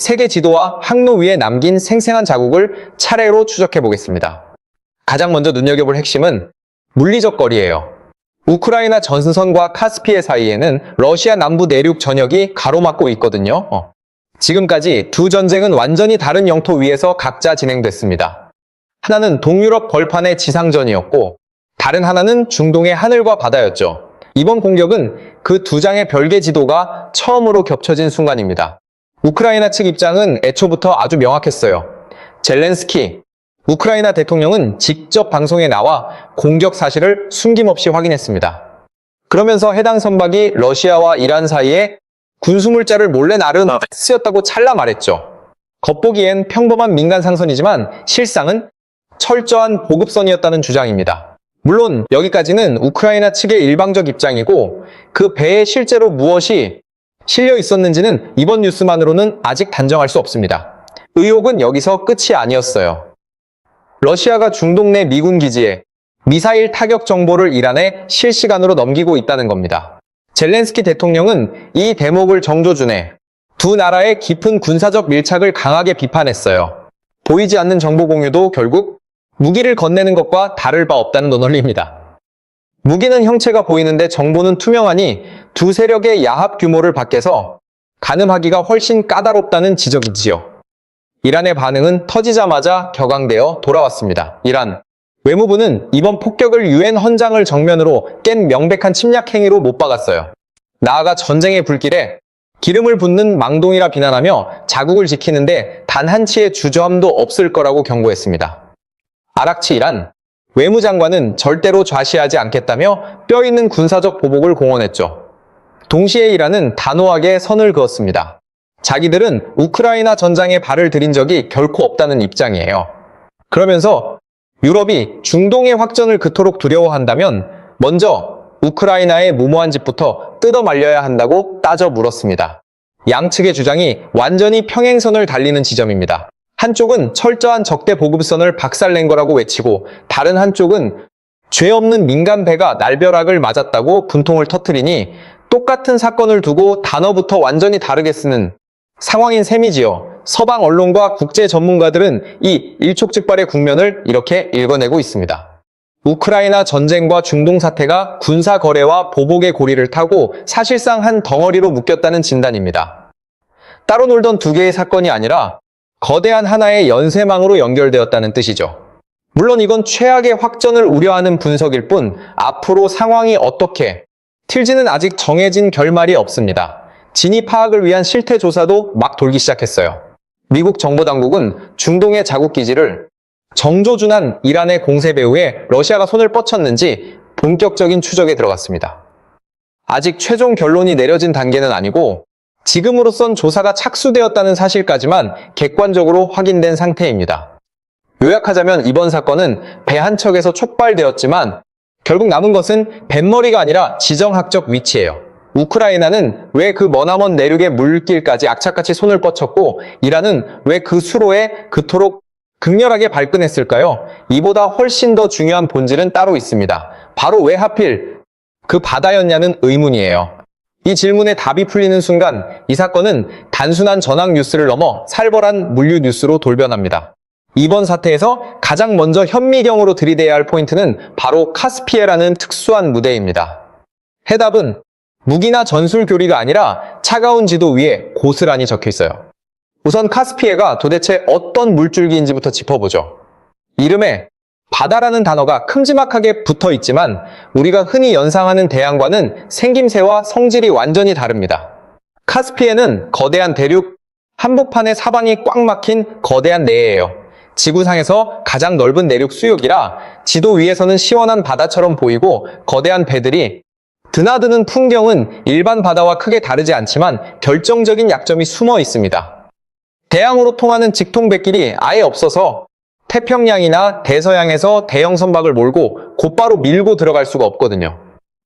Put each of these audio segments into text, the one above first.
세계 지도와 항로 위에 남긴 생생한 자국을 차례로 추적해 보겠습니다. 가장 먼저 눈여겨볼 핵심은 물리적 거리예요. 우크라이나 전선과 카스피해 사이에는 러시아 남부 내륙 전역이 가로막고 있거든요. 지금까지 두 전쟁은 완전히 다른 영토 위에서 각자 진행됐습니다. 하나는 동유럽 벌판의 지상전이었고 다른 하나는 중동의 하늘과 바다였죠. 이번 공격은 그 두 장의 별개 지도가 처음으로 겹쳐진 순간입니다. 우크라이나 측 입장은 애초부터 아주 명확했어요. 젤렌스키 우크라이나 대통령은 직접 방송에 나와 공격 사실을 숨김없이 확인했습니다. 그러면서 해당 선박이 러시아와 이란 사이에 군수물자를 몰래 나른 쓰였다고 찰나 말했죠. 겉보기엔 평범한 민간 상선이지만 실상은 철저한 보급선이었다는 주장입니다. 물론 여기까지는 우크라이나 측의 일방적 입장이고 그 배에 실제로 무엇이 실려 있었는지는 이번 뉴스만으로는 아직 단정할 수 없습니다. 의혹은 여기서 끝이 아니었어요. 러시아가 중동 내 미군 기지에 미사일 타격 정보를 이란에 실시간으로 넘기고 있다는 겁니다. 젤렌스키 대통령은 이 대목을 정조준해 두 나라의 깊은 군사적 밀착을 강하게 비판했어요. 보이지 않는 정보 공유도 결국 무기를 건네는 것과 다를 바 없다는 논리입니다. 무기는 형체가 보이는데 정보는 투명하니 두 세력의 야합 규모를 밖에서 가늠하기가 훨씬 까다롭다는 지적이지요. 이란의 반응은 터지자마자 격앙되어 돌아왔습니다. 이란 외무부는 이번 폭격을 유엔 헌장을 정면으로 깬 명백한 침략 행위로 못 박았어요. 나아가 전쟁의 불길에 기름을 붓는 망동이라 비난하며 자국을 지키는데 단 한치의 주저함도 없을 거라고 경고했습니다. 아락치 이란 외무장관은 절대로 좌시하지 않겠다며 뼈있는 군사적 보복을 공언했죠. 동시에 이란은 단호하게 선을 그었습니다. 자기들은 우크라이나 전장에 발을 들인 적이 결코 없다는 입장이에요. 그러면서 유럽이 중동의 확전을 그토록 두려워한다면 먼저 우크라이나의 무모한 짓부터 뜯어 말려야 한다고 따져 물었습니다. 양측의 주장이 완전히 평행선을 달리는 지점입니다. 한쪽은 철저한 적대 보급선을 박살낸 거라고 외치고 다른 한쪽은 죄 없는 민간 배가 날벼락을 맞았다고 분통을 터뜨리니 똑같은 사건을 두고 단어부터 완전히 다르게 쓰는 상황인 셈이지요. 서방 언론과 국제 전문가들은 이 일촉즉발의 국면을 이렇게 읽어내고 있습니다. 우크라이나 전쟁과 중동 사태가 군사 거래와 보복의 고리를 타고 사실상 한 덩어리로 묶였다는 진단입니다. 따로 놀던 두 개의 사건이 아니라 거대한 하나의 연쇄망으로 연결되었다는 뜻이죠. 물론 이건 최악의 확전을 우려하는 분석일 뿐 앞으로 상황이 어떻게 튈지는 아직 정해진 결말이 없습니다. 진위 파악을 위한 실태 조사도 막 돌기 시작했어요. 미국 정보당국은 중동의 자국 기지를 정조준한 이란의 공세 배후에 러시아가 손을 뻗쳤는지 본격적인 추적에 들어갔습니다. 아직 최종 결론이 내려진 단계는 아니고 지금으로선 조사가 착수되었다는 사실까지만 객관적으로 확인된 상태입니다. 요약하자면 이번 사건은 배 한 척에서 촉발되었지만 결국 남은 것은 뱃머리가 아니라 지정학적 위치예요. 우크라이나는 왜 그 머나먼 내륙의 물길까지 악착같이 손을 뻗쳤고 이란은 왜 그 수로에 그토록 극렬하게 발끈했을까요? 이보다 훨씬 더 중요한 본질은 따로 있습니다. 바로 왜 하필 그 바다였냐는 의문이에요. 이 질문에 답이 풀리는 순간 이 사건은 단순한 전황 뉴스를 넘어 살벌한 물류 뉴스로 돌변합니다. 이번 사태에서 가장 먼저 현미경으로 들이대야 할 포인트는 바로 카스피해라는 특수한 무대입니다. 해답은 무기나 전술 교리가 아니라 차가운 지도 위에 고스란히 적혀 있어요. 우선 카스피해가 도대체 어떤 물줄기인지부터 짚어보죠. 이름에 바다라는 단어가 큼지막하게 붙어 있지만 우리가 흔히 연상하는 대양과는 생김새와 성질이 완전히 다릅니다. 카스피해는 거대한 대륙 한복판의 사방이 꽉 막힌 거대한 내해예요. 지구상에서 가장 넓은 내륙 수역이라 지도 위에서는 시원한 바다처럼 보이고 거대한 배들이 드나드는 풍경은 일반 바다와 크게 다르지 않지만 결정적인 약점이 숨어 있습니다. 대양으로 통하는 직통백길이 아예 없어서 태평양이나 대서양에서 대형 선박을 몰고 곧바로 밀고 들어갈 수가 없거든요.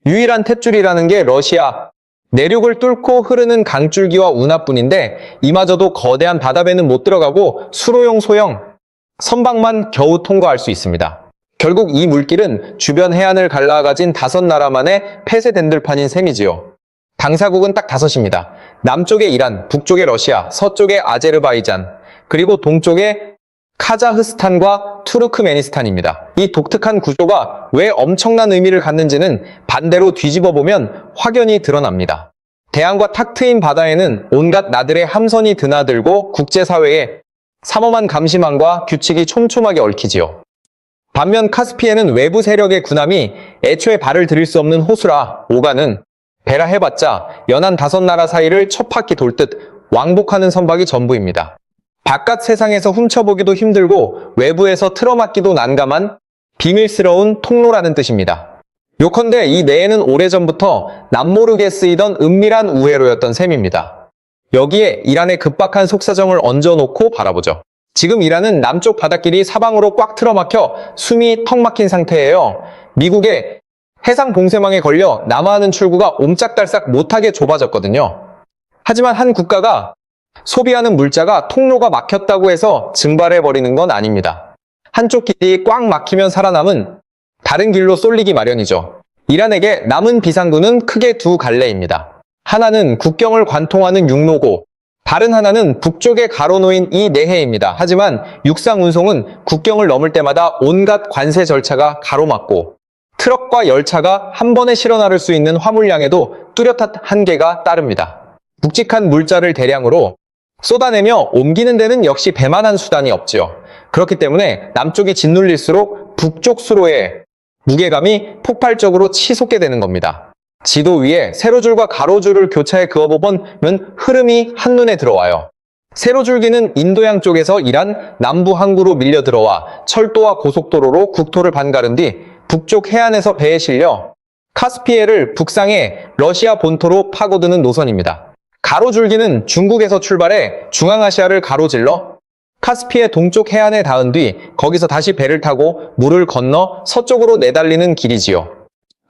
유일한 탯줄이라는 게 러시아 내륙을 뚫고 흐르는 강줄기와 운하뿐인데 이마저도 거대한 바다배는 못 들어가고 수로용 소형 선박만 겨우 통과할 수 있습니다. 결국 이 물길은 주변 해안을 갈라가진 5나라만의 폐쇄된 들판인 셈이지요. 당사국은 딱 5입니다. 남쪽에 이란, 북쪽에 러시아, 서쪽에 아제르바이잔, 그리고 동쪽에 카자흐스탄과 투르크메니스탄입니다. 이 독특한 구조가 왜 엄청난 의미를 갖는지는 반대로 뒤집어 보면 확연히 드러납니다. 대양과 탁 트인 바다에는 온갖 나들의 함선이 드나들고 국제사회에 삼엄한 감시망과 규칙이 촘촘하게 얽히지요. 반면 카스피해는 외부 세력의 군함이 애초에 발을 들일 수 없는 호수라 오가는 배라 해봤자 연안 5나라 사이를 첫 바퀴 돌듯 왕복하는 선박이 전부입니다. 바깥 세상에서 훔쳐보기도 힘들고 외부에서 틀어막기도 난감한 비밀스러운 통로라는 뜻입니다. 요컨대 이 내에는 오래전부터 남모르게 쓰이던 은밀한 우회로였던 셈입니다. 여기에 이란의 급박한 속사정을 얹어놓고 바라보죠. 지금 이란은 남쪽 바닷길이 사방으로 꽉 틀어막혀 숨이 턱 막힌 상태예요. 미국의 해상 봉쇄망에 걸려 남하하는 출구가 옴짝달싹 못하게 좁아졌거든요. 하지만 한 국가가 소비하는 물자가 통로가 막혔다고 해서 증발해버리는 건 아닙니다. 한쪽 길이 꽉 막히면 살아남은 다른 길로 쏠리기 마련이죠. 이란에게 남은 비상구는 크게 두 갈래입니다. 하나는 국경을 관통하는 육로고 다른 하나는 북쪽에 가로놓인 이 내해입니다. 하지만 육상 운송은 국경을 넘을 때마다 온갖 관세 절차가 가로막고 트럭과 열차가 한 번에 실어 나를 수 있는 화물량에도 뚜렷한 한계가 따릅니다. 묵직한 물자를 대량으로 쏟아내며 옮기는 데는 역시 배만한 수단이 없지요. 그렇기 때문에 남쪽이 짓눌릴수록 북쪽 수로의 무게감이 폭발적으로 치솟게 되는 겁니다. 지도 위에 세로줄과 가로줄을 교차해 그어보면 흐름이 한눈에 들어와요. 세로줄기는 인도양 쪽에서 이란 남부 항구로 밀려 들어와 철도와 고속도로로 국토를 반가른 뒤 북쪽 해안에서 배에 실려 카스피해를 북상해 러시아 본토로 파고드는 노선입니다. 가로줄기는 중국에서 출발해 중앙아시아를 가로질러 카스피해 동쪽 해안에 닿은 뒤 거기서 다시 배를 타고 물을 건너 서쪽으로 내달리는 길이지요.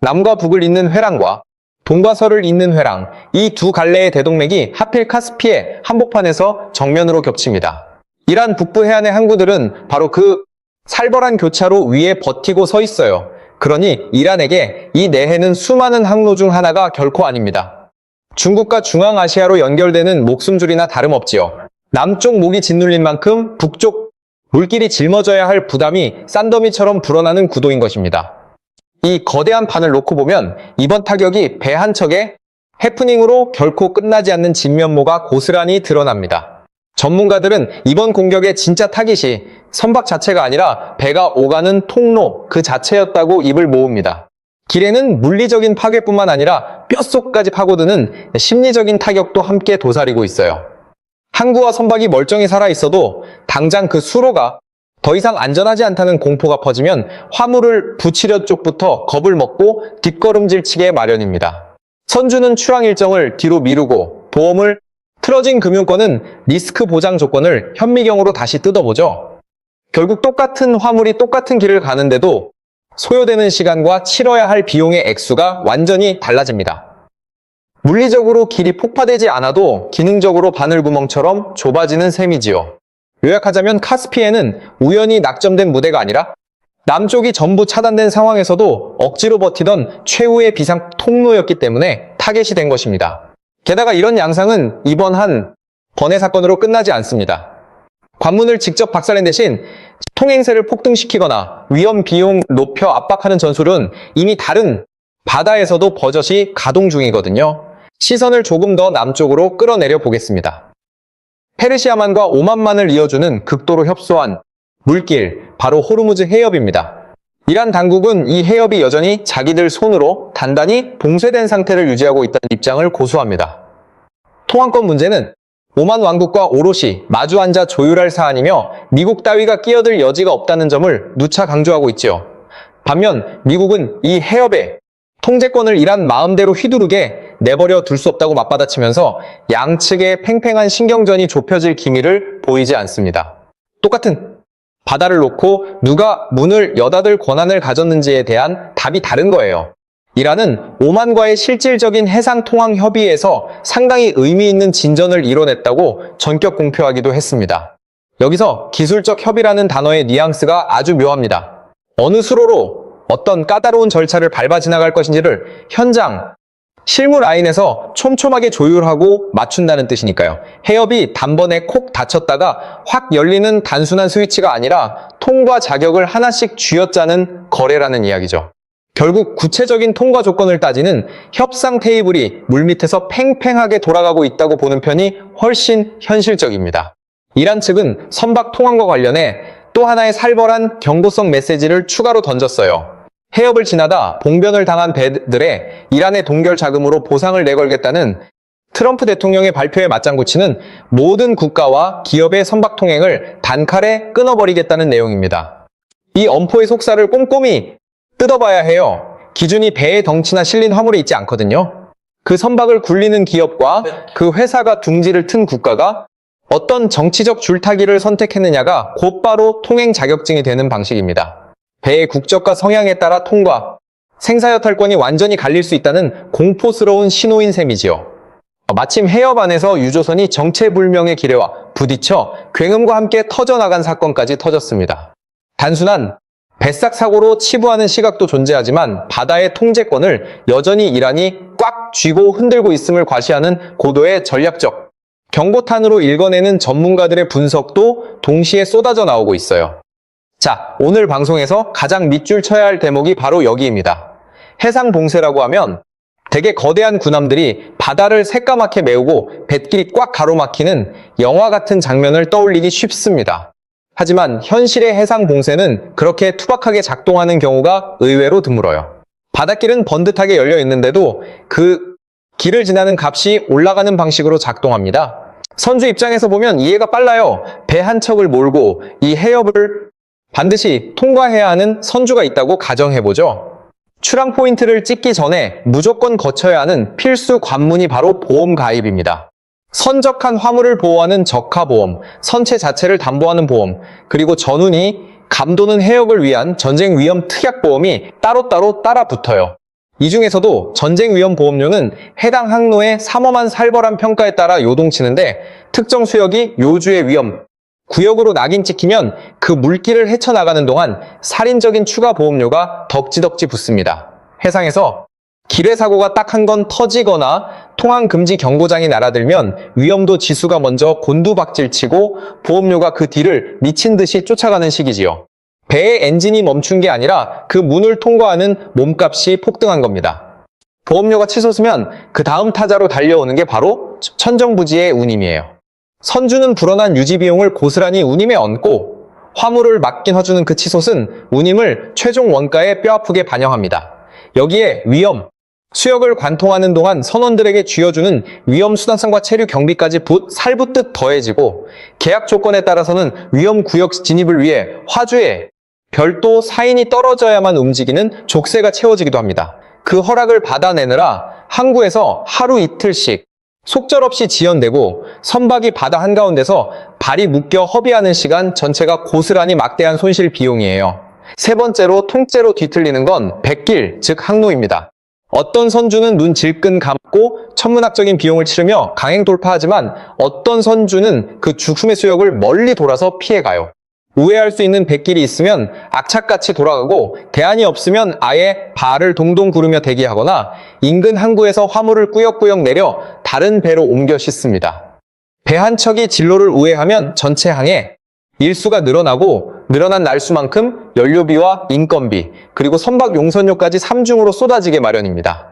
남과 북을 잇는 회랑과 동과 서를 잇는 회랑, 이 두 갈래의 대동맥이 하필 카스피해 한복판에서 정면으로 겹칩니다. 이란 북부 해안의 항구들은 바로 그 살벌한 교차로 위에 버티고 서 있어요. 그러니 이란에게 이 내해는 수많은 항로 중 하나가 결코 아닙니다. 중국과 중앙아시아로 연결되는 목숨줄이나 다름없지요. 남쪽 목이 짓눌린 만큼 북쪽 물길이 짊어져야 할 부담이 싼더미처럼 불어나는 구도인 것입니다. 이 거대한 판을 놓고 보면 이번 타격이 배 한 척의 해프닝으로 결코 끝나지 않는 진면모가 고스란히 드러납니다. 전문가들은 이번 공격의 진짜 타깃이 선박 자체가 아니라 배가 오가는 통로 그 자체였다고 입을 모읍니다. 길에는 물리적인 파괴뿐만 아니라 뼛속까지 파고드는 심리적인 타격도 함께 도사리고 있어요. 항구와 선박이 멀쩡히 살아있어도 당장 그 수로가 더 이상 안전하지 않다는 공포가 퍼지면 화물을 부치려 쪽부터 겁을 먹고 뒷걸음질치게 마련입니다. 선주는 출항 일정을 뒤로 미루고 보험을 틀어진 금융권은 리스크 보장 조건을 현미경으로 다시 뜯어보죠. 결국 똑같은 화물이 똑같은 길을 가는데도 소요되는 시간과 치러야 할 비용의 액수가 완전히 달라집니다. 물리적으로 길이 폭파되지 않아도 기능적으로 바늘구멍처럼 좁아지는 셈이지요. 요약하자면 카스피해는 우연히 낙점된 무대가 아니라 남쪽이 전부 차단된 상황에서도 억지로 버티던 최후의 비상 통로였기 때문에 타겟이 된 것입니다. 게다가 이런 양상은 이번 한 번의 사건으로 끝나지 않습니다. 관문을 직접 박살낸 대신 통행세를 폭등시키거나 위험 비용 높여 압박하는 전술은 이미 다른 바다에서도 버젓이 가동 중이거든요. 시선을 조금 더 남쪽으로 끌어내려 보겠습니다. 페르시아만과 오만만을 이어주는 극도로 협소한 물길, 바로 호르무즈 해협입니다. 이란 당국은 이 해협이 여전히 자기들 손으로 단단히 봉쇄된 상태를 유지하고 있다는 입장을 고수합니다. 통항권 문제는 오만 왕국과 오롯이 마주 앉아 조율할 사안이며 미국 따위가 끼어들 여지가 없다는 점을 누차 강조하고 있지요. 반면 미국은 이 해협에 통제권을 이란 마음대로 휘두르게 내버려 둘 수 없다고 맞받아치면서 양측의 팽팽한 신경전이 좁혀질 기미를 보이지 않습니다. 똑같은 바다를 놓고 누가 문을 여닫을 권한을 가졌는지에 대한 답이 다른 거예요. 이란은 오만과의 실질적인 해상 통항 협의에서 상당히 의미 있는 진전을 이뤄냈다고 전격 공표하기도 했습니다. 여기서 기술적 협의라는 단어의 뉘앙스가 아주 묘합니다. 어느 수로로 어떤 까다로운 절차를 밟아 지나갈 것인지를 현장 실무 라인에서 촘촘하게 조율하고 맞춘다는 뜻이니까요. 해협이 단번에 콕 닫혔다가 확 열리는 단순한 스위치가 아니라 통과 자격을 하나씩 쥐어짜는 거래라는 이야기죠. 결국 구체적인 통과 조건을 따지는 협상 테이블이 물밑에서 팽팽하게 돌아가고 있다고 보는 편이 훨씬 현실적입니다. 이란 측은 선박 통항과 관련해 또 하나의 살벌한 경고성 메시지를 추가로 던졌어요. 해협을 지나다 봉변을 당한 배들의 이란의 동결 자금으로 보상을 내걸겠다는 트럼프 대통령의 발표에 맞장구치는 모든 국가와 기업의 선박 통행을 단칼에 끊어버리겠다는 내용입니다. 이 엄포의 속살을 꼼꼼히 뜯어봐야 해요. 기준이 배의 덩치나 실린 화물에 있지 않거든요. 그 선박을 굴리는 기업과 그 회사가 둥지를 튼 국가가 어떤 정치적 줄타기를 선택했느냐가 곧바로 통행 자격증이 되는 방식입니다. 배의 국적과 성향에 따라 통과, 생사여탈권이 완전히 갈릴 수 있다는 공포스러운 신호인 셈이지요. 마침 해협 안에서 유조선이 정체불명의 기뢰와 부딪혀 굉음과 함께 터져나간 사건까지 터졌습니다. 단순한 뱃삭 사고로 치부하는 시각도 존재하지만 바다의 통제권을 여전히 이란이 꽉 쥐고 흔들고 있음을 과시하는 고도의 전략적 경고탄으로 읽어내는 전문가들의 분석도 동시에 쏟아져 나오고 있어요. 자, 오늘 방송에서 가장 밑줄 쳐야 할 대목이 바로 여기입니다. 해상봉쇄라고 하면 되게 거대한 군함들이 바다를 새까맣게 메우고 뱃길이 꽉 가로막히는 영화 같은 장면을 떠올리기 쉽습니다. 하지만 현실의 해상봉쇄는 그렇게 투박하게 작동하는 경우가 의외로 드물어요. 바닷길은 번듯하게 열려 있는데도 그 길을 지나는 값이 올라가는 방식으로 작동합니다. 선주 입장에서 보면 이해가 빨라요. 배 한 척을 몰고 이 해협을 반드시 통과해야 하는 선주가 있다고 가정해보죠. 출항 포인트를 찍기 전에 무조건 거쳐야 하는 필수 관문이 바로 보험 가입입니다. 선적한 화물을 보호하는 적하보험, 선체 자체를 담보하는 보험, 그리고 전운이 감도는 해역을 위한 전쟁 위험 특약보험이 따로따로 따라 붙어요. 이 중에서도 전쟁 위험 보험료는 해당 항로의 삼엄한 살벌한 평가에 따라 요동치는데 특정 수역이 요주의 위험, 구역으로 낙인 찍히면 그 물길을 헤쳐나가는 동안 살인적인 추가 보험료가 덕지덕지 붙습니다. 해상에서 기뢰 사고가 딱 한 건 터지거나 통항 금지 경고장이 날아들면 위험도 지수가 먼저 곤두박질치고 보험료가 그 뒤를 미친 듯이 쫓아가는 시기지요. 배의 엔진이 멈춘 게 아니라 그 문을 통과하는 몸값이 폭등한 겁니다. 보험료가 치솟으면 그 다음 타자로 달려오는 게 바로 천정부지의 운임이에요. 선주는 불어난 유지 비용을 고스란히 운임에 얹고 화물을 맡긴 허주는 그 치솟은 운임을 최종 원가에 뼈아프게 반영합니다. 여기에 위험, 수역을 관통하는 동안 선원들에게 쥐어주는 위험 수단성과 체류 경비까지 살붙듯 더해지고 계약 조건에 따라서는 위험 구역 진입을 위해 화주에 별도 사인이 떨어져야만 움직이는 족쇄가 채워지기도 합니다. 그 허락을 받아내느라 항구에서 하루 이틀씩 속절없이 지연되고 선박이 바다 한가운데서 발이 묶여 허비하는 시간 전체가 고스란히 막대한 손실 비용이에요. 세 번째로 통째로 뒤틀리는 건 뱃길, 즉 항로입니다. 어떤 선주는 눈 질끈 감고 천문학적인 비용을 치르며 강행 돌파하지만 어떤 선주는 그 죽음의 수역을 멀리 돌아서 피해가요. 우회할 수 있는 뱃길이 있으면 악착같이 돌아가고 대안이 없으면 아예 발을 동동 구르며 대기하거나 인근 항구에서 화물을 꾸역꾸역 내려 다른 배로 옮겨 싣습니다. 배 한 척이 진로를 우회하면 전체 항에 일수가 늘어나고 늘어난 날수만큼 연료비와 인건비 그리고 선박 용선료까지 삼중으로 쏟아지게 마련입니다.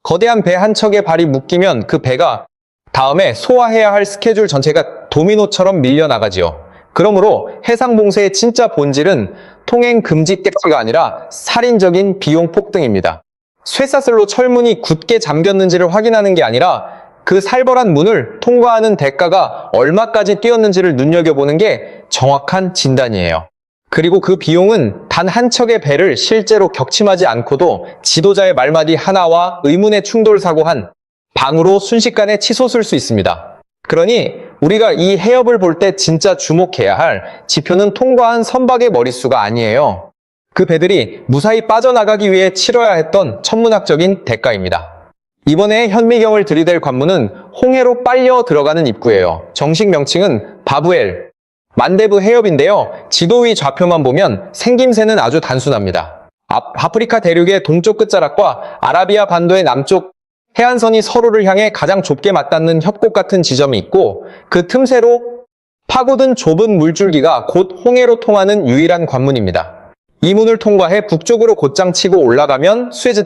거대한 배 한 척의 발이 묶이면 그 배가 다음에 소화해야 할 스케줄 전체가 도미노처럼 밀려나가지요. 그러므로 해상봉쇄의 진짜 본질은 통행 금지 떼치가 아니라 살인적인 비용 폭등입니다. 쇠사슬로 철문이 굳게 잠겼는지를 확인하는 게 아니라 그 살벌한 문을 통과하는 대가가 얼마까지 뛰었는지를 눈여겨보는 게 정확한 진단이에요. 그리고 그 비용은 단 한 척의 배를 실제로 격침하지 않고도 지도자의 말마디 하나와 의문의 충돌 사고 한 방으로 순식간에 치솟을 수 있습니다. 그러니 우리가 이 해협을 볼 때 진짜 주목해야 할 지표는 통과한 선박의 머릿수가 아니에요. 그 배들이 무사히 빠져나가기 위해 치러야 했던 천문학적인 대가입니다. 이번에 현미경을 들이댈 관문은 홍해로 빨려 들어가는 입구예요. 정식 명칭은 바브엘, 만데브 해협인데요. 지도 위 좌표만 보면 생김새는 아주 단순합니다. 아프리카 대륙의 동쪽 끝자락과 아라비아 반도의 남쪽 해안선이 서로를 향해 가장 좁게 맞닿는 협곡 같은 지점이 있고 그 틈새로 파고든 좁은 물줄기가 곧 홍해로 통하는 유일한 관문입니다. 이 문을 통과해 북쪽으로 곧장 치고 올라가면 수에즈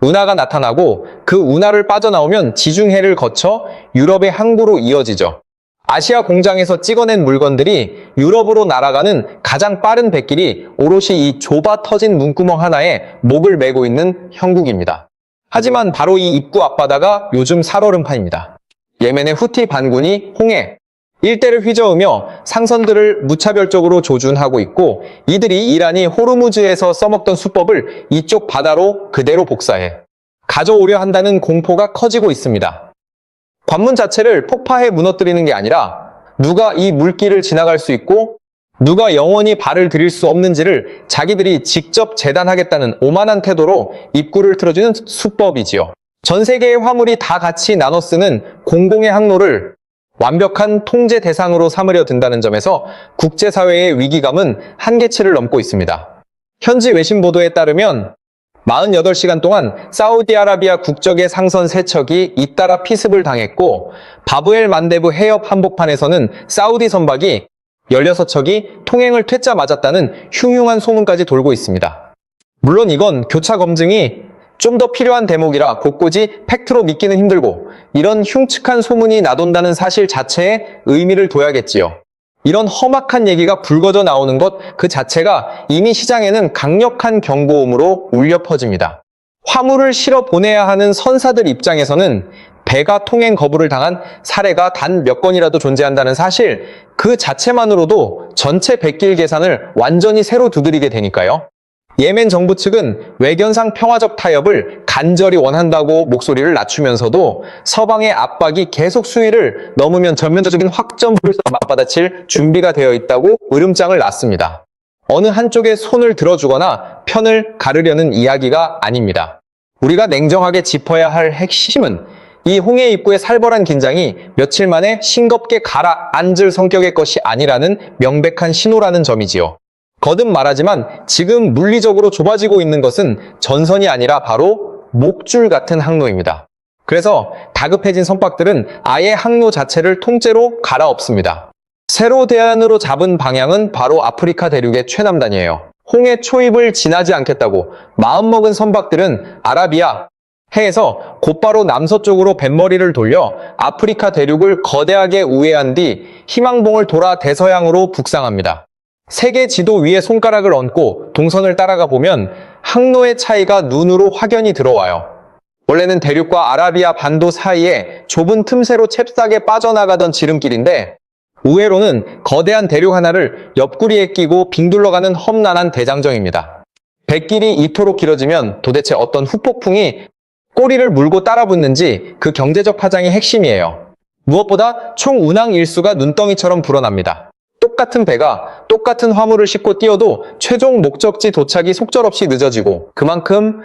운하가 나타나고 그 운하를 빠져나오면 지중해를 거쳐 유럽의 항구로 이어지죠. 아시아 공장에서 찍어낸 물건들이 유럽으로 날아가는 가장 빠른 백길이 오롯이 이 좁아 터진 문구멍 하나에 목을 메고 있는 형국입니다. 하지만 바로 이 입구 앞바다가 요즘 살얼음판입니다. 예멘의 후티 반군이 홍해 일대를 휘저으며 상선들을 무차별적으로 조준하고 있고 이들이 이란이 호르무즈에서 써먹던 수법을 이쪽 바다로 그대로 복사해 가져오려 한다는 공포가 커지고 있습니다. 관문 자체를 폭파해 무너뜨리는 게 아니라 누가 이 물길을 지나갈 수 있고 누가 영원히 발을 들일 수 없는지를 자기들이 직접 재단하겠다는 오만한 태도로 입구를 틀어주는 수법이지요. 전 세계의 화물이 다 같이 나눠 쓰는 공공의 항로를 완벽한 통제 대상으로 삼으려 든다는 점에서 국제사회의 위기감은 한계치를 넘고 있습니다. 현지 외신 보도에 따르면 48시간 동안 사우디아라비아 국적의 상선 3척이 잇따라 피습을 당했고 바브엘 만데브 해협 한복판에서는 사우디 선박이 16척이 통행을 퇴짜 맞았다는 흉흉한 소문까지 돌고 있습니다. 물론 이건 교차 검증이 좀 더 필요한 대목이라 곧고지 팩트로 믿기는 힘들고 이런 흉측한 소문이 나돈다는 사실 자체에 의미를 둬야겠지요. 이런 험악한 얘기가 불거져 나오는 것 그 자체가 이미 시장에는 강력한 경고음으로 울려 퍼집니다. 화물을 실어 보내야 하는 선사들 입장에서는 배가 통행 거부를 당한 사례가 단 몇 건이라도 존재한다는 사실 그 자체만으로도 전체 백길 계산을 완전히 새로 두드리게 되니까요. 예멘 정부 측은 외견상 평화적 타협을 간절히 원한다고 목소리를 낮추면서도 서방의 압박이 계속 수위를 넘으면 전면적인 확전 불사 맞받아칠 준비가 되어 있다고 으름장을 놨습니다. 어느 한쪽에 손을 들어주거나 편을 가르려는 이야기가 아닙니다. 우리가 냉정하게 짚어야 할 핵심은 이 홍해 입구의 살벌한 긴장이 며칠 만에 싱겁게 가라앉을 성격의 것이 아니라는 명백한 신호라는 점이지요. 거듭 말하지만 지금 물리적으로 좁아지고 있는 것은 전선이 아니라 바로 목줄 같은 항로입니다. 그래서 다급해진 선박들은 아예 항로 자체를 통째로 갈아엎습니다. 세로 대안으로 잡은 방향은 바로 아프리카 대륙의 최남단이에요. 홍해 초입을 지나지 않겠다고 마음먹은 선박들은 아라비아 해에서 곧바로 남서쪽으로 뱃머리를 돌려 아프리카 대륙을 거대하게 우회한 뒤 희망봉을 돌아 대서양으로 북상합니다. 세계 지도 위에 손가락을 얹고 동선을 따라가 보면 항로의 차이가 눈으로 확연히 들어와요. 원래는 대륙과 아라비아 반도 사이에 좁은 틈새로 잽싸게 빠져나가던 지름길인데 우회로는 거대한 대륙 하나를 옆구리에 끼고 빙둘러가는 험난한 대장정입니다. 백길이 이토록 길어지면 도대체 어떤 후폭풍이 꼬리를 물고 따라붙는지 그 경제적 파장이 핵심이에요. 무엇보다 총 운항 일수가 눈덩이처럼 불어납니다. 똑같은 배가 똑같은 화물을 싣고 뛰어도 최종 목적지 도착이 속절없이 늦어지고 그만큼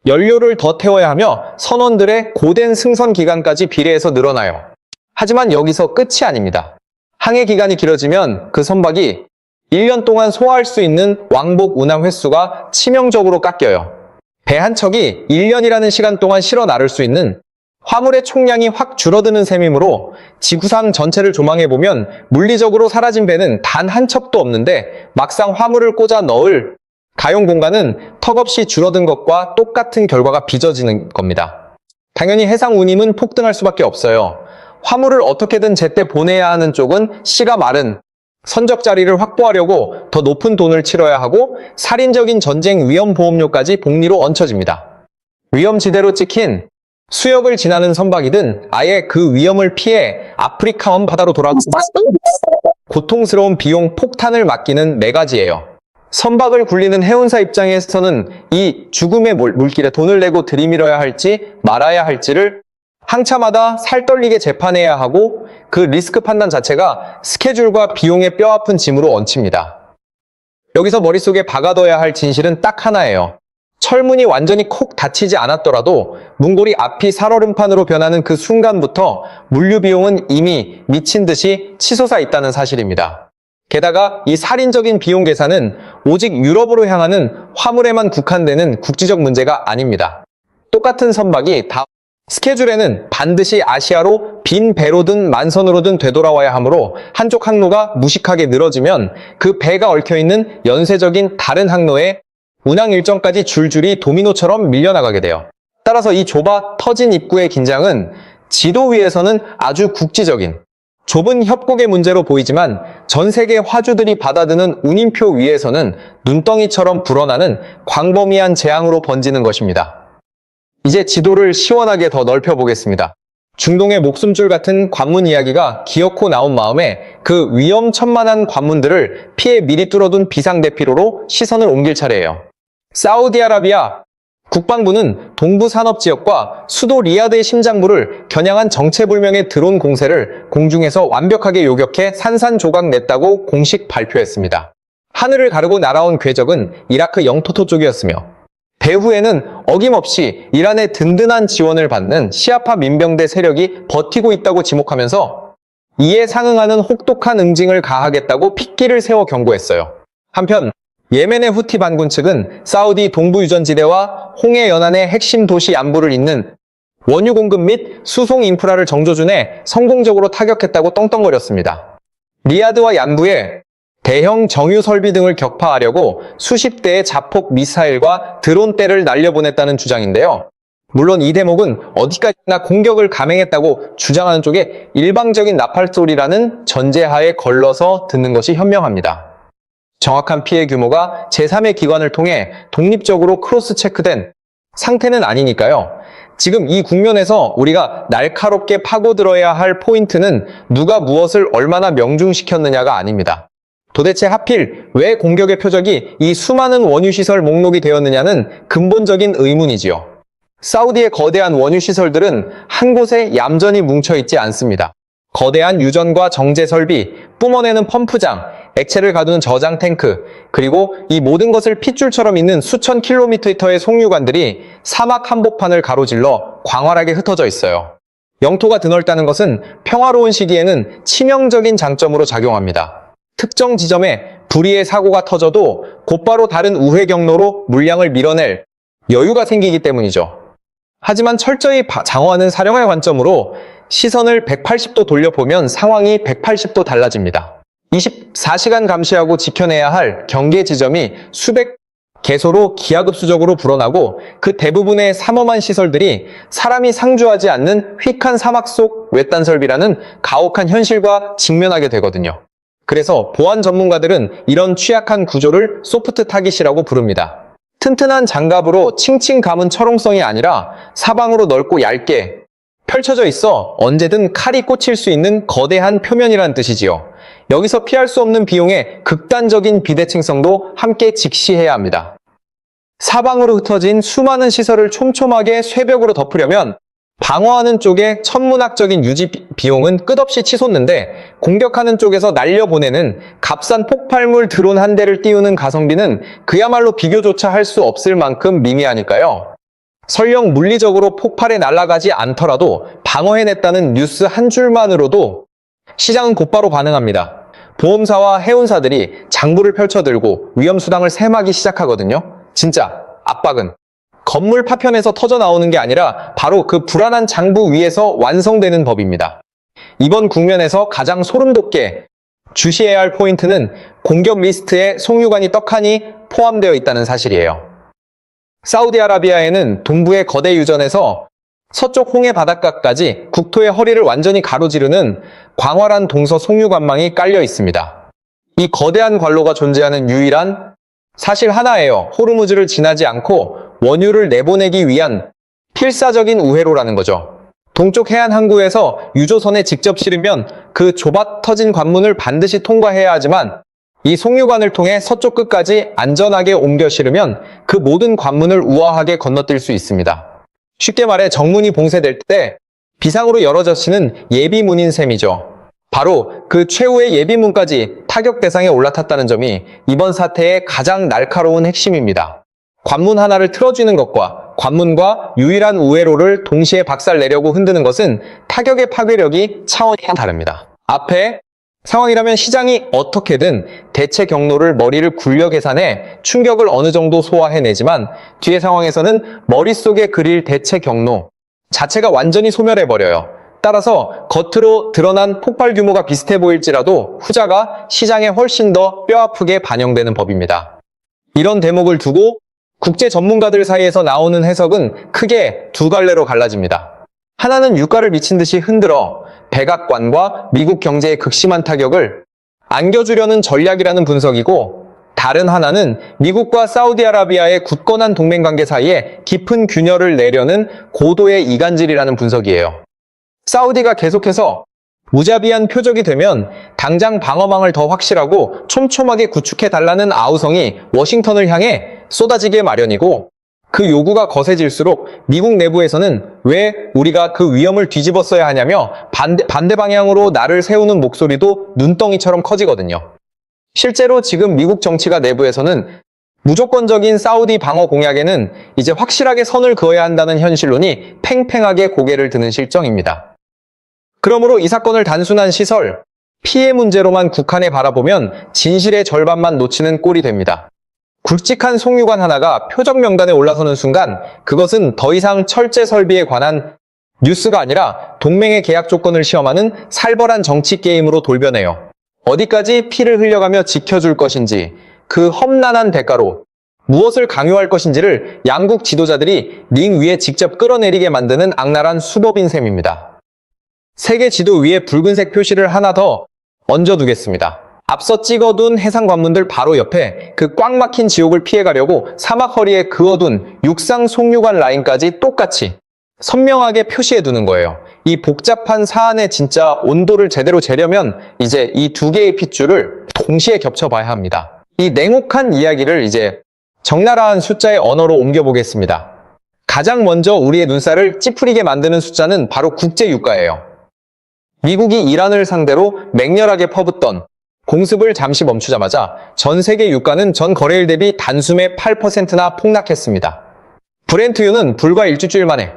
연료를 더 태워야 하며 선원들의 고된 승선 기간까지 비례해서 늘어나요. 하지만 여기서 끝이 아닙니다. 항해 기간이 길어지면 그 선박이 1년 동안 소화할 수 있는 왕복 운항 횟수가 치명적으로 깎여요. 배 한 척이 1년이라는 시간 동안 실어 나를 수 있는 화물의 총량이 확 줄어드는 셈이므로 지구상 전체를 조망해보면 물리적으로 사라진 배는 단 한 척도 없는데 막상 화물을 꽂아 넣을 가용 공간은 턱없이 줄어든 것과 똑같은 결과가 빚어지는 겁니다. 당연히 해상 운임은 폭등할 수밖에 없어요. 화물을 어떻게든 제때 보내야 하는 쪽은 씨가 마른 선적 자리를 확보하려고 더 높은 돈을 치러야 하고 살인적인 전쟁 위험보험료까지 복리로 얹혀집니다. 위험지대로 찍힌 수역을 지나는 선박이든 아예 그 위험을 피해 아프리카원 바다로 돌아가고 고통스러운 비용 폭탄을 맡기는 네 가지예요. 선박을 굴리는 해운사 입장에서는 이 죽음의 물길에 돈을 내고 들이밀어야 할지 말아야 할지를 항차마다 살떨리게 재판해야 하고 그 리스크 판단 자체가 스케줄과 비용의 뼈아픈 짐으로 얹힙니다. 여기서 머릿속에 박아둬야 할 진실은 딱 하나예요. 철문이 완전히 콕 닫히지 않았더라도 문고리 앞이 살얼음판으로 변하는 그 순간부터 물류 비용은 이미 미친 듯이 치솟아 있다는 사실입니다. 게다가 이 살인적인 비용 계산은 오직 유럽으로 향하는 화물에만 국한되는 국지적 문제가 아닙니다. 똑같은 선박이 스케줄에는 반드시 아시아로 빈 배로든 만선으로든 되돌아와야 하므로 한쪽 항로가 무식하게 늘어지면 그 배가 얽혀있는 연쇄적인 다른 항로에 운항 일정까지 줄줄이 도미노처럼 밀려나가게 돼요. 따라서 이 좁아 터진 입구의 긴장은 지도 위에서는 아주 국지적인 좁은 협곡의 문제로 보이지만 전 세계 화주들이 받아드는 운임표 위에서는 눈덩이처럼 불어나는 광범위한 재앙으로 번지는 것입니다. 이제 지도를 시원하게 더 넓혀보겠습니다. 중동의 목숨줄 같은 관문 이야기가 기어코 나온 마음에 그 위험천만한 관문들을 피해 미리 뚫어둔 비상대피로로 시선을 옮길 차례예요. 사우디아라비아 국방부는 동부 산업지역과 수도 리야드의 심장부를 겨냥한 정체불명의 드론 공세를 공중에서 완벽하게 요격해 산산조각 냈다고 공식 발표했습니다. 하늘을 가르고 날아온 궤적은 이라크 영토토 쪽이었으며 배후에는 어김없이 이란의 든든한 지원을 받는 시아파 민병대 세력이 버티고 있다고 지목하면서 이에 상응하는 혹독한 응징을 가하겠다고 핏기를 세워 경고했어요. 한편 예멘의 후티 반군 측은 사우디 동부 유전지대와 홍해 연안의 핵심 도시 얀부를 잇는 원유 공급 및 수송 인프라를 정조준해 성공적으로 타격했다고 떵떵거렸습니다. 리야드와 얀부에 대형 정유 설비 등을 격파하려고 수십 대의 자폭 미사일과 드론대를 날려보냈다는 주장인데요. 물론 이 대목은 어디까지나 공격을 감행했다고 주장하는 쪽에 일방적인 나팔소리라는 전제하에 걸러서 듣는 것이 현명합니다. 정확한 피해 규모가 제3의 기관을 통해 독립적으로 크로스 체크된 상태는 아니니까요. 지금 이 국면에서 우리가 날카롭게 파고들어야 할 포인트는 누가 무엇을 얼마나 명중시켰느냐가 아닙니다. 도대체 하필 왜 공격의 표적이 이 수많은 원유시설 목록이 되었느냐는 근본적인 의문이지요. 사우디의 거대한 원유시설들은 한 곳에 얌전히 뭉쳐있지 않습니다. 거대한 유전과 정제 설비, 뿜어내는 펌프장, 액체를 가두는 저장 탱크, 그리고 이 모든 것을 핏줄처럼 잇는 수천 킬로미터의 송유관들이 사막 한복판을 가로질러 광활하게 흩어져 있어요. 영토가 드넓다는 것은 평화로운 시기에는 치명적인 장점으로 작용합니다. 특정 지점에 불의의 사고가 터져도 곧바로 다른 우회 경로로 물량을 밀어낼 여유가 생기기 때문이죠. 하지만 철저히 장어하는 사령의 관점으로 시선을 180도 돌려보면 상황이 180도 달라집니다. 24시간 감시하고 지켜내야 할 경계 지점이 수백 개소로 기하급수적으로 불어나고 그 대부분의 삼엄한 시설들이 사람이 상주하지 않는 휙한 사막 속 외딴 설비라는 가혹한 현실과 직면하게 되거든요. 그래서 보안 전문가들은 이런 취약한 구조를 소프트 타깃이라고 부릅니다. 튼튼한 장갑으로 칭칭 감은 철옹성이 아니라 사방으로 넓고 얇게 펼쳐져 있어 언제든 칼이 꽂힐 수 있는 거대한 표면이라는 뜻이지요. 여기서 피할 수 없는 비용의 극단적인 비대칭성도 함께 직시해야 합니다. 사방으로 흩어진 수많은 시설을 촘촘하게 쇠벽으로 덮으려면 방어하는 쪽의 천문학적인 유지 비용은 끝없이 치솟는데 공격하는 쪽에서 날려보내는 값싼 폭발물 드론 한 대를 띄우는 가성비는 그야말로 비교조차 할 수 없을 만큼 미미하니까요. 설령 물리적으로 폭발에 날아가지 않더라도 방어해냈다는 뉴스 한 줄만으로도 시장은 곧바로 반응합니다. 보험사와 해운사들이 장부를 펼쳐들고 위험수당을 셈하기 시작하거든요. 진짜 압박은 건물 파편에서 터져 나오는 게 아니라 바로 그 불안한 장부 위에서 완성되는 법입니다. 이번 국면에서 가장 소름 돋게 주시해야 할 포인트는 공격 리스트에 송유관이 떡하니 포함되어 있다는 사실이에요. 사우디아라비아에는 동부의 거대 유전에서 서쪽 홍해 바닷가까지 국토의 허리를 완전히 가로지르는 광활한 동서 송유관망이 깔려 있습니다. 이 거대한 관로가 존재하는 유일한 사실 하나예요. 호르무즈를 지나지 않고 원유를 내보내기 위한 필사적인 우회로라는 거죠. 동쪽 해안 항구에서 유조선에 직접 실으면 그 좁아 터진 관문을 반드시 통과해야 하지만 이 송유관을 통해 서쪽 끝까지 안전하게 옮겨 실으면 그 모든 관문을 우아하게 건너뛸 수 있습니다. 쉽게 말해 정문이 봉쇄될 때 비상으로 열어젖히는 예비문인 셈이죠. 바로 그 최후의 예비문까지 타격 대상에 올라탔다는 점이 이번 사태의 가장 날카로운 핵심입니다. 관문 하나를 틀어주는 것과 관문과 유일한 우회로를 동시에 박살내려고 흔드는 것은 타격의 파괴력이 차원이 다릅니다. 앞에 상황이라면 시장이 어떻게든 대체 경로를 머리를 굴려 계산해 충격을 어느 정도 소화해내지만 뒤의 상황에서는 머릿속에 그릴 대체 경로, 자체가 완전히 소멸해버려요. 따라서 겉으로 드러난 폭발 규모가 비슷해 보일지라도 후자가 시장에 훨씬 더 뼈아프게 반영되는 법입니다. 이런 대목을 두고 국제 전문가들 사이에서 나오는 해석은 크게 두 갈래로 갈라집니다. 하나는 유가를 미친 듯이 흔들어 백악관과 미국 경제에 극심한 타격을 안겨주려는 전략이라는 분석이고, 다른 하나는 미국과 사우디아라비아의 굳건한 동맹관계 사이에 깊은 균열을 내려는 고도의 이간질이라는 분석이에요. 사우디가 계속해서 무자비한 표적이 되면 당장 방어망을 더 확실하고 촘촘하게 구축해달라는 아우성이 워싱턴을 향해 쏟아지게 마련이고, 그 요구가 거세질수록 미국 내부에서는 왜 우리가 그 위험을 뒤집었어야 하냐며 반대 방향으로 나를 세우는 목소리도 눈덩이처럼 커지거든요. 실제로 지금 미국 정치가 내부에서는 무조건적인 사우디 방어 공약에는 이제 확실하게 선을 그어야 한다는 현실론이 팽팽하게 고개를 드는 실정입니다. 그러므로 이 사건을 단순한 시설, 피해 문제로만 국한해 바라보면 진실의 절반만 놓치는 꼴이 됩니다. 굵직한 송유관 하나가 표적 명단에 올라서는 순간 그것은 더 이상 철제 설비에 관한 뉴스가 아니라 동맹의 계약 조건을 시험하는 살벌한 정치 게임으로 돌변해요. 어디까지 피를 흘려가며 지켜줄 것인지, 그 험난한 대가로 무엇을 강요할 것인지를 양국 지도자들이 링 위에 직접 끌어내리게 만드는 악랄한 수법인 셈입니다. 세계 지도 위에 붉은색 표시를 하나 더 얹어두겠습니다. 앞서 찍어둔 해상 관문들 바로 옆에 그 꽉 막힌 지옥을 피해가려고 사막 허리에 그어둔 육상 송유관 라인까지 똑같이 선명하게 표시해두는 거예요. 이 복잡한 사안의 진짜 온도를 제대로 재려면 이제 이 두 개의 핏줄을 동시에 겹쳐봐야 합니다. 이 냉혹한 이야기를 이제 적나라한 숫자의 언어로 옮겨보겠습니다. 가장 먼저 우리의 눈살을 찌푸리게 만드는 숫자는 바로 국제유가예요. 미국이 이란을 상대로 맹렬하게 퍼붓던 공습을 잠시 멈추자마자 전 세계 유가는 전 거래일 대비 단숨에 8%나 폭락했습니다. 브렌트유는 불과 일주일 만에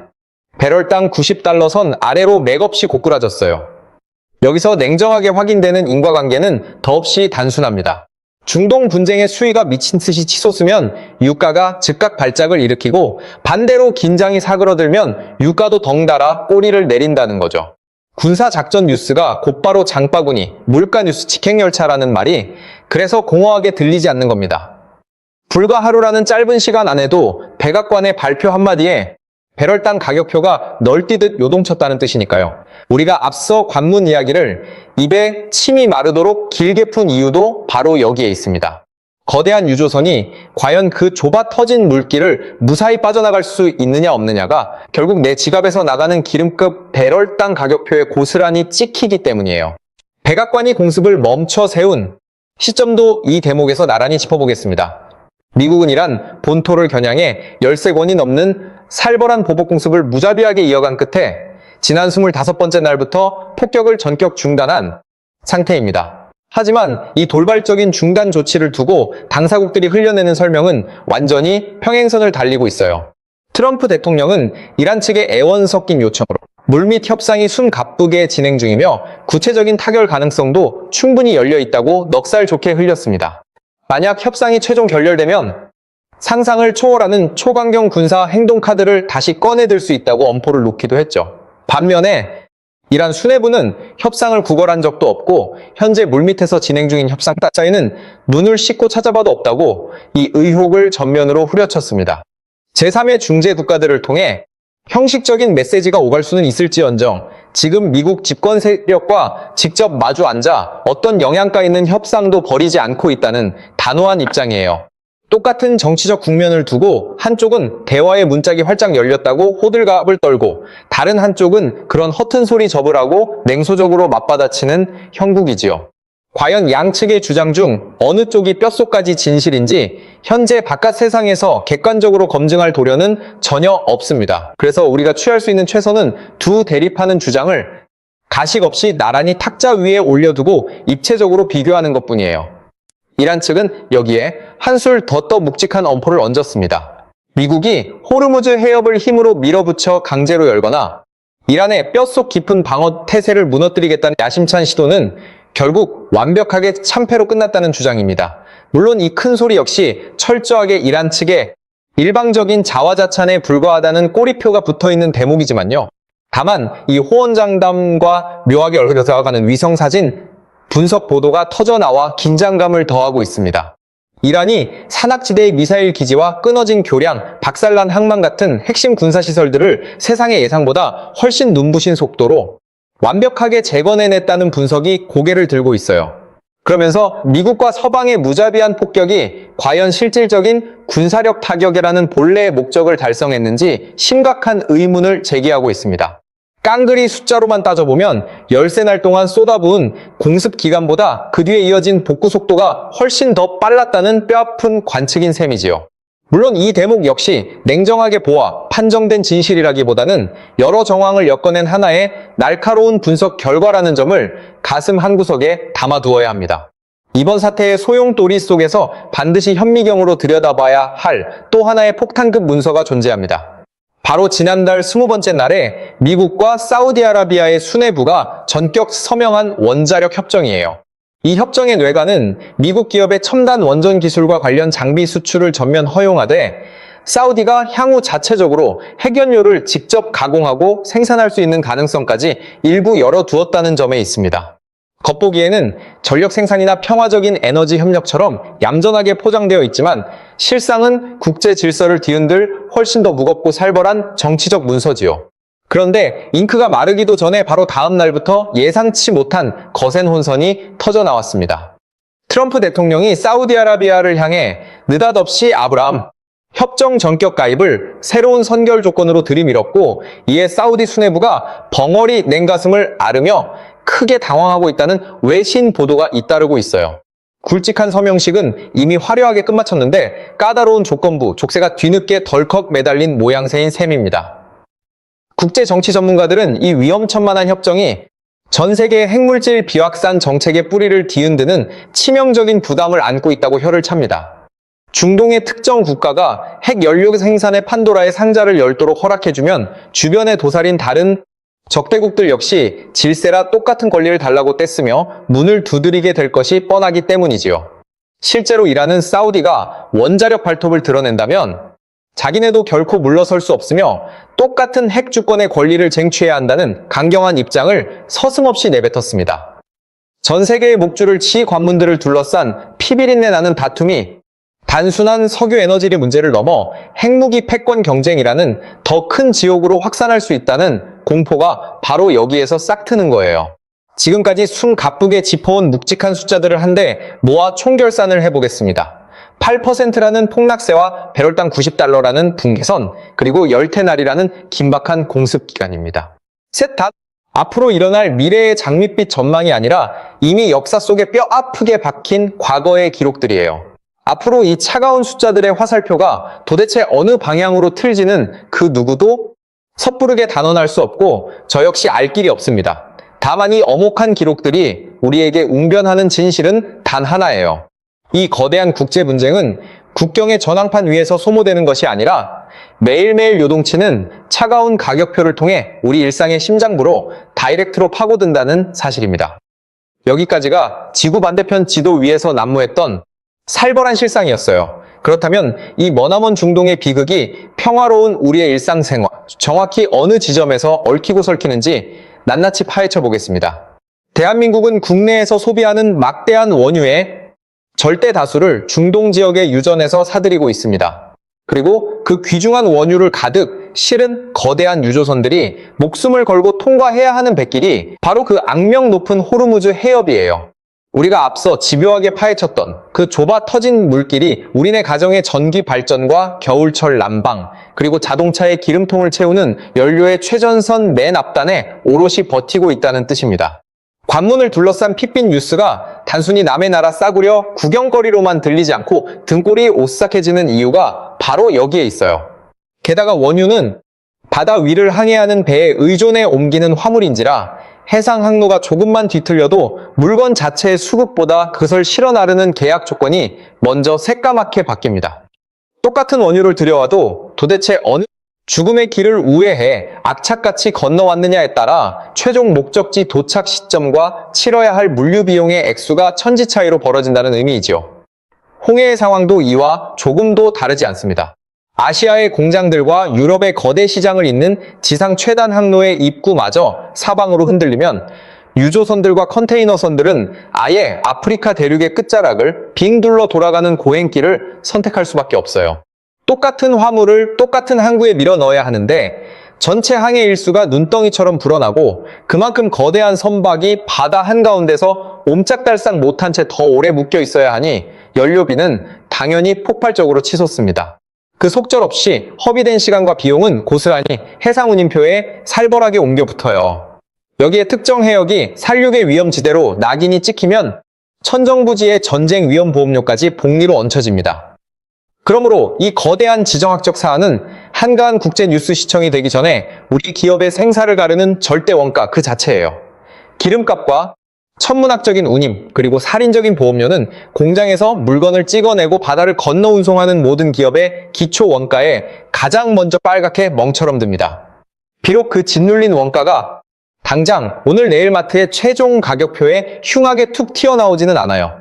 배럴당 90달러 선 아래로 맥없이 고꾸라졌어요. 여기서 냉정하게 확인되는 인과관계는 더없이 단순합니다. 중동 분쟁의 수위가 미친 듯이 치솟으면 유가가 즉각 발작을 일으키고, 반대로 긴장이 사그러들면 유가도 덩달아 꼬리를 내린다는 거죠. 군사작전 뉴스가 곧바로 장바구니, 물가뉴스 직행열차라는 말이 그래서 공허하게 들리지 않는 겁니다. 불과 하루라는 짧은 시간 안에도 백악관의 발표 한마디에 배럴당 가격표가 널뛰듯 요동쳤다는 뜻이니까요. 우리가 앞서 관문 이야기를 입에 침이 마르도록 길게 푼 이유도 바로 여기에 있습니다. 거대한 유조선이 과연 그 좁아 터진 물길을 무사히 빠져나갈 수 있느냐 없느냐가 결국 내 지갑에서 나가는 기름급 배럴당 가격표에 고스란히 찍히기 때문이에요. 백악관이 공습을 멈춰 세운 시점도 이 대목에서 나란히 짚어보겠습니다. 미국은 이란 본토를 겨냥해 13권이 넘는 살벌한 보복 공습을 무자비하게 이어간 끝에 지난 25번째 날부터 폭격을 전격 중단한 상태입니다. 하지만 이 돌발적인 중단 조치를 두고 당사국들이 흘려내는 설명은 완전히 평행선을 달리고 있어요. 트럼프 대통령은 이란 측의 애원 섞인 요청으로 물밑 협상이 숨가쁘게 진행 중이며 구체적인 타결 가능성도 충분히 열려 있다고 넉살 좋게 흘렸습니다. 만약 협상이 최종 결렬되면 상상을 초월하는 초강경 군사 행동 카드를 다시 꺼내들 수 있다고 엄포를 놓기도 했죠. 반면에 이란 수뇌부는 협상을 구걸한 적도 없고 현재 물밑에서 진행 중인 협상 따위는 눈을 씻고 찾아봐도 없다고 이 의혹을 전면으로 후려쳤습니다. 제3의 중재 국가들을 통해 형식적인 메시지가 오갈 수는 있을지언정 지금 미국 집권 세력과 직접 마주 앉아 어떤 영향가 있는 협상도 벌이지 않고 있다는 단호한 입장이에요. 똑같은 정치적 국면을 두고 한쪽은 대화의 문짝이 활짝 열렸다고 호들갑을 떨고, 다른 한쪽은 그런 허튼 소리 접으라고 냉소적으로 맞받아치는 형국이지요. 과연 양측의 주장 중 어느 쪽이 뼛속까지 진실인지 현재 바깥 세상에서 객관적으로 검증할 도려는 전혀 없습니다. 그래서 우리가 취할 수 있는 최선은 두 대립하는 주장을 가식 없이 나란히 탁자 위에 올려두고 입체적으로 비교하는 것뿐이에요. 이란 측은 여기에 한술 더 묵직한 엄포를 얹었습니다. 미국이 호르무즈 해협을 힘으로 밀어붙여 강제로 열거나 이란의 뼛속 깊은 방어 태세를 무너뜨리겠다는 야심찬 시도는 결국 완벽하게 참패로 끝났다는 주장입니다. 물론 이 큰 소리 역시 철저하게 이란 측의 일방적인 자화자찬에 불과하다는 꼬리표가 붙어있는 대목이지만요. 다만 이 호언장담과 묘하게 얽혀가는 위성사진 분석 보도가 터져나와 긴장감을 더하고 있습니다. 이란이 산악지대의 미사일 기지와 끊어진 교량, 박살난 항만 같은 핵심 군사시설들을 세상의 예상보다 훨씬 눈부신 속도로 완벽하게 재건해냈다는 분석이 고개를 들고 있어요. 그러면서 미국과 서방의 무자비한 폭격이 과연 실질적인 군사력 타격이라는 본래의 목적을 달성했는지 심각한 의문을 제기하고 있습니다. 깡그리 숫자로만 따져보면 13날 동안 쏟아부은 공습 기간보다 그 뒤에 이어진 복구 속도가 훨씬 더 빨랐다는 뼈아픈 관측인 셈이지요. 물론 이 대목 역시 냉정하게 보아 판정된 진실이라기보다는 여러 정황을 엮어낸 하나의 날카로운 분석 결과라는 점을 가슴 한구석에 담아두어야 합니다. 이번 사태의 소용돌이 속에서 반드시 현미경으로 들여다봐야 할 또 하나의 폭탄급 문서가 존재합니다. 바로 지난달 20번째 날에 미국과 사우디아라비아의 수뇌부가 전격 서명한 원자력 협정이에요. 이 협정의 뇌관은 미국 기업의 첨단 원전 기술과 관련 장비 수출을 전면 허용하되 사우디가 향후 자체적으로 핵연료를 직접 가공하고 생산할 수 있는 가능성까지 일부 열어두었다는 점에 있습니다. 겉보기에는 전력 생산이나 평화적인 에너지 협력처럼 얌전하게 포장되어 있지만 실상은 국제 질서를 뒤흔들 훨씬 더 무겁고 살벌한 정치적 문서지요. 그런데 잉크가 마르기도 전에 바로 다음 날부터 예상치 못한 거센 혼선이 터져나왔습니다. 트럼프 대통령이 사우디아라비아를 향해 느닷없이 아브라함 협정 전격 가입을 새로운 선결 조건으로 들이밀었고 이에 사우디 수뇌부가 벙어리 냉가슴을 앓으며 크게 당황하고 있다는 외신 보도가 잇따르고 있어요. 굵직한 서명식은 이미 화려하게 끝마쳤는데 까다로운 조건부, 족쇄가 뒤늦게 덜컥 매달린 모양새인 셈입니다. 국제 정치 전문가들은 이 위험천만한 협정이 전 세계의 핵물질 비확산 정책의 뿌리를 뒤흔드는 치명적인 부담을 안고 있다고 혀를 찹니다. 중동의 특정 국가가 핵연료 생산의 판도라의 상자를 열도록 허락해주면 주변에 도사린 다른 적대국들 역시 질세라 똑같은 권리를 달라고 떼쓰며 문을 두드리게 될 것이 뻔하기 때문이지요. 실제로 이란은 사우디가 원자력 발톱을 드러낸다면 자기네도 결코 물러설 수 없으며 똑같은 핵 주권의 권리를 쟁취해야 한다는 강경한 입장을 서슴없이 내뱉었습니다. 전 세계의 목줄을 치 관문들을 둘러싼 피비린내 나는 다툼이 단순한 석유 에너지의 문제를 넘어 핵무기 패권 경쟁이라는 더 큰 지옥으로 확산할 수 있다는 공포가 바로 여기에서 싹 트는 거예요. 지금까지 숨 가쁘게 짚어온 묵직한 숫자들을 한데 모아 총결산을 해보겠습니다. 8%라는 폭락세와 배럴당 90달러라는 붕괴선, 그리고 열태날이라는 긴박한 공습기간입니다. 셋 다 앞으로 일어날 미래의 장밋빛 전망이 아니라 이미 역사 속에 뼈 아프게 박힌 과거의 기록들이에요. 앞으로 이 차가운 숫자들의 화살표가 도대체 어느 방향으로 틀지는 그 누구도 섣부르게 단언할 수 없고 저 역시 알 길이 없습니다. 다만 이 엄혹한 기록들이 우리에게 웅변하는 진실은 단 하나예요. 이 거대한 국제 분쟁은 국경의 전황판 위에서 소모되는 것이 아니라 매일매일 요동치는 차가운 가격표를 통해 우리 일상의 심장부로 다이렉트로 파고든다는 사실입니다. 여기까지가 지구 반대편 지도 위에서 난무했던 살벌한 실상이었어요. 그렇다면 이 머나먼 중동의 비극이 평화로운 우리의 일상생활, 정확히 어느 지점에서 얽히고 설키는지 낱낱이 파헤쳐 보겠습니다. 대한민국은 국내에서 소비하는 막대한 원유의 절대 다수를 중동 지역의 유전에서 사들이고 있습니다. 그리고 그 귀중한 원유를 가득 실은 거대한 유조선들이 목숨을 걸고 통과해야 하는 백길이 바로 그 악명 높은 호르무즈 해협이에요. 우리가 앞서 집요하게 파헤쳤던 그 좁아 터진 물길이 우리네 가정의 전기 발전과 겨울철 난방, 그리고 자동차의 기름통을 채우는 연료의 최전선 맨 앞단에 오롯이 버티고 있다는 뜻입니다. 관문을 둘러싼 핏빛 뉴스가 단순히 남의 나라 싸구려 구경거리로만 들리지 않고 등골이 오싹해지는 이유가 바로 여기에 있어요. 게다가 원유는 바다 위를 항해하는 배에 의존해 옮기는 화물인지라 해상 항로가 조금만 뒤틀려도 물건 자체의 수급보다 그것을 실어 나르는 계약 조건이 먼저 새까맣게 바뀝니다. 똑같은 원유를 들여와도 도대체 어느 죽음의 길을 우회해 악착같이 건너왔느냐에 따라 최종 목적지 도착 시점과 치러야 할 물류 비용의 액수가 천지 차이로 벌어진다는 의미이지요. 홍해의 상황도 이와 조금도 다르지 않습니다. 아시아의 공장들과 유럽의 거대 시장을 잇는 지상 최단 항로의 입구마저 사방으로 흔들리면 유조선들과 컨테이너선들은 아예 아프리카 대륙의 끝자락을 빙 둘러 돌아가는 고행길을 선택할 수밖에 없어요. 똑같은 화물을 똑같은 항구에 밀어 넣어야 하는데 전체 항해 일수가 눈덩이처럼 불어나고 그만큼 거대한 선박이 바다 한가운데서 옴짝달싹 못한 채 더 오래 묶여 있어야 하니 연료비는 당연히 폭발적으로 치솟습니다. 그 속절없이 허비된 시간과 비용은 고스란히 해상운임표에 살벌하게 옮겨 붙어요. 여기에 특정 해역이 산륙의 위험지대로 낙인이 찍히면 천정부지의 전쟁 위험보험료까지 복리로 얹혀집니다. 그러므로 이 거대한 지정학적 사안은 한가한 국제 뉴스 시청이 되기 전에 우리 기업의 생사를 가르는 절대 원가 그 자체예요. 기름값과 천문학적인 운임 그리고 살인적인 보험료는 공장에서 물건을 찍어내고 바다를 건너 운송하는 모든 기업의 기초 원가에 가장 먼저 빨갛게 멍처럼 듭니다. 비록 그 짓눌린 원가가 당장 오늘 내일 마트의 최종 가격표에 흉하게 툭 튀어나오지는 않아요.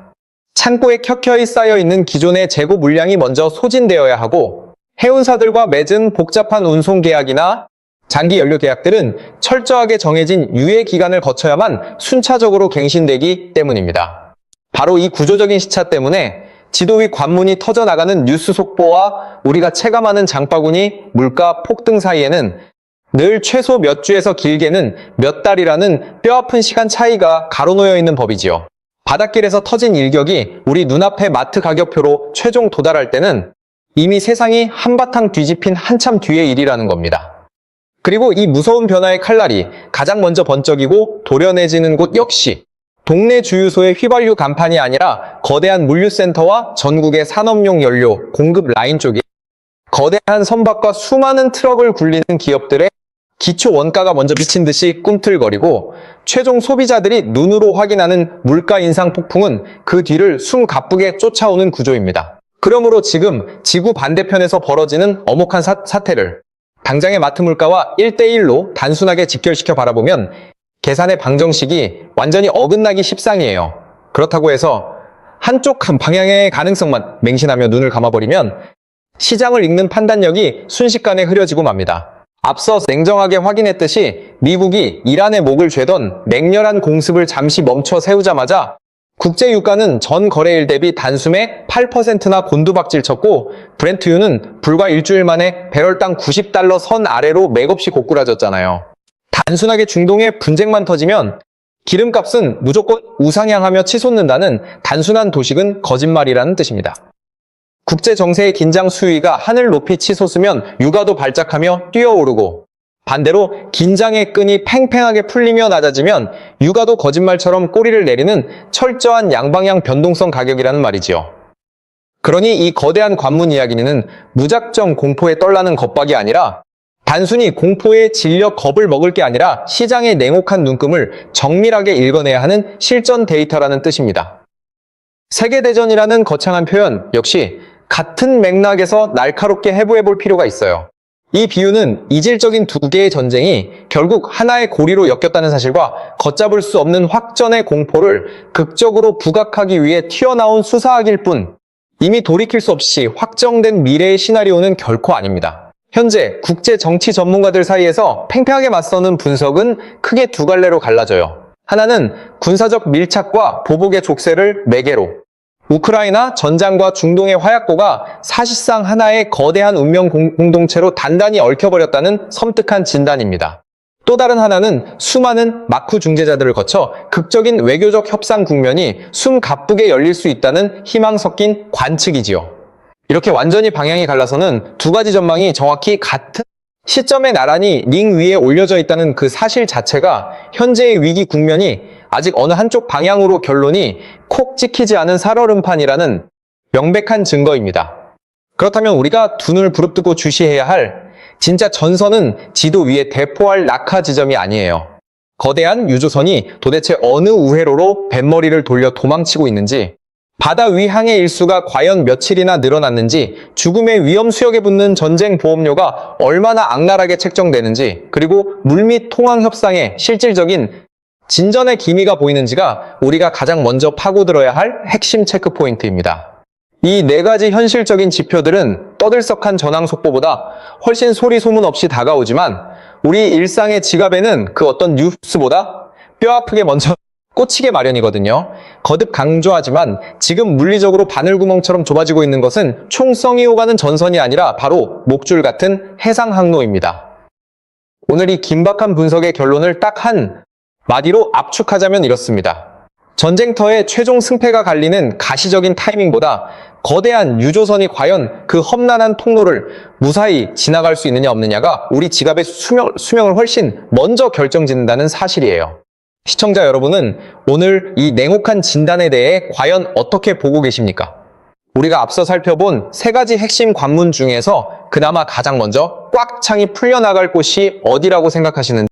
창고에 켜켜이 쌓여있는 기존의 재고 물량이 먼저 소진되어야 하고 해운사들과 맺은 복잡한 운송 계약이나 장기 연료 계약들은 철저하게 정해진 유예 기간을 거쳐야만 순차적으로 갱신되기 때문입니다. 바로 이 구조적인 시차 때문에 지도 위 관문이 터져나가는 뉴스 속보와 우리가 체감하는 장바구니 물가 폭등 사이에는 늘 최소 몇 주에서 길게는 몇 달이라는 뼈아픈 시간 차이가 가로놓여 있는 법이지요. 바닷길에서 터진 일격이 우리 눈앞의 마트 가격표로 최종 도달할 때는 이미 세상이 한바탕 뒤집힌 한참 뒤의 일이라는 겁니다. 그리고 이 무서운 변화의 칼날이 가장 먼저 번쩍이고 도련해지는 곳 역시 동네 주유소의 휘발유 간판이 아니라 거대한 물류센터와 전국의 산업용 연료 공급 라인 쪽에 거대한 선박과 수많은 트럭을 굴리는 기업들의 기초 원가가 먼저 미친 듯이 꿈틀거리고 최종 소비자들이 눈으로 확인하는 물가 인상 폭풍은 그 뒤를 숨가쁘게 쫓아오는 구조입니다. 그러므로 지금 지구 반대편에서 벌어지는 엄혹한 사태를 당장의 마트 물가와 1대1로 단순하게 직결시켜 바라보면 계산의 방정식이 완전히 어긋나기 십상이에요. 그렇다고 해서 한쪽 한 방향의 가능성만 맹신하며 눈을 감아버리면 시장을 읽는 판단력이 순식간에 흐려지고 맙니다. 앞서 냉정하게 확인했듯이 미국이 이란의 목을 죄던 맹렬한 공습을 잠시 멈춰 세우자마자 국제 유가는 전 거래일 대비 단숨에 8%나 곤두박질 쳤고 브렌트유는 불과 일주일 만에 배럴당 90달러 선 아래로 맥없이 고꾸라졌잖아요. 단순하게 중동의 분쟁만 터지면 기름값은 무조건 우상향하며 치솟는다는 단순한 도식은 거짓말이라는 뜻입니다. 국제 정세의 긴장 수위가 하늘 높이 치솟으면 유가도 발작하며 뛰어오르고 반대로 긴장의 끈이 팽팽하게 풀리며 낮아지면 유가도 거짓말처럼 꼬리를 내리는 철저한 양방향 변동성 가격이라는 말이지요. 그러니 이 거대한 관문 이야기는 무작정 공포에 떨라는 겁박이 아니라 단순히 공포에 질려 겁을 먹을 게 아니라 시장의 냉혹한 눈금을 정밀하게 읽어내야 하는 실전 데이터라는 뜻입니다. 세계대전이라는 거창한 표현 역시 같은 맥락에서 날카롭게 해부해 볼 필요가 있어요. 이 비유는 이질적인 두 개의 전쟁이 결국 하나의 고리로 엮였다는 사실과 걷잡을 수 없는 확전의 공포를 극적으로 부각하기 위해 튀어나온 수사학일 뿐 이미 돌이킬 수 없이 확정된 미래의 시나리오는 결코 아닙니다. 현재 국제 정치 전문가들 사이에서 팽팽하게 맞서는 분석은 크게 두 갈래로 갈라져요. 하나는 군사적 밀착과 보복의 족쇄를 매개로 우크라이나 전장과 중동의 화약고가 사실상 하나의 거대한 운명 공동체로 단단히 얽혀버렸다는 섬뜩한 진단입니다. 또 다른 하나는 수많은 마크 중재자들을 거쳐 극적인 외교적 협상 국면이 숨가쁘게 열릴 수 있다는 희망 섞인 관측이지요. 이렇게 완전히 방향이 갈라서는 두 가지 전망이 정확히 같은 시점에 나란히 링 위에 올려져 있다는 그 사실 자체가 현재의 위기 국면이 아직 어느 한쪽 방향으로 결론이 콕 찍히지 않은 살얼음판이라는 명백한 증거입니다. 그렇다면 우리가 두 눈을 부릅뜨고 주시해야 할 진짜 전선은 지도 위에 대포할 낙하 지점이 아니에요. 거대한 유조선이 도대체 어느 우회로로 뱃머리를 돌려 도망치고 있는지, 바다 위 항해 일수가 과연 며칠이나 늘어났는지, 죽음의 위험 수역에 붙는 전쟁 보험료가 얼마나 악랄하게 책정되는지, 그리고 물밑 통항 협상의 실질적인 진전의 기미가 보이는지가 우리가 가장 먼저 파고들어야 할 핵심 체크포인트입니다. 이 네 가지 현실적인 지표들은 떠들썩한 전황 속보보다 훨씬 소리 소문 없이 다가오지만 우리 일상의 지갑에는 그 어떤 뉴스보다 뼈아프게 먼저 꽂히게 마련이거든요. 거듭 강조하지만 지금 물리적으로 바늘구멍처럼 좁아지고 있는 것은 총성이 오가는 전선이 아니라 바로 목줄 같은 해상 항로입니다. 오늘 이 긴박한 분석의 결론을 딱 한 마디로 압축하자면 이렇습니다. 전쟁터의 최종 승패가 갈리는 가시적인 타이밍보다 거대한 유조선이 과연 그 험난한 통로를 무사히 지나갈 수 있느냐 없느냐가 우리 지갑의 수명을 훨씬 먼저 결정짓는다는 사실이에요. 시청자 여러분은 오늘 이 냉혹한 진단에 대해 과연 어떻게 보고 계십니까? 우리가 앞서 살펴본 세 가지 핵심 관문 중에서 그나마 가장 먼저 꽉 창이 풀려나갈 곳이 어디라고 생각하시는지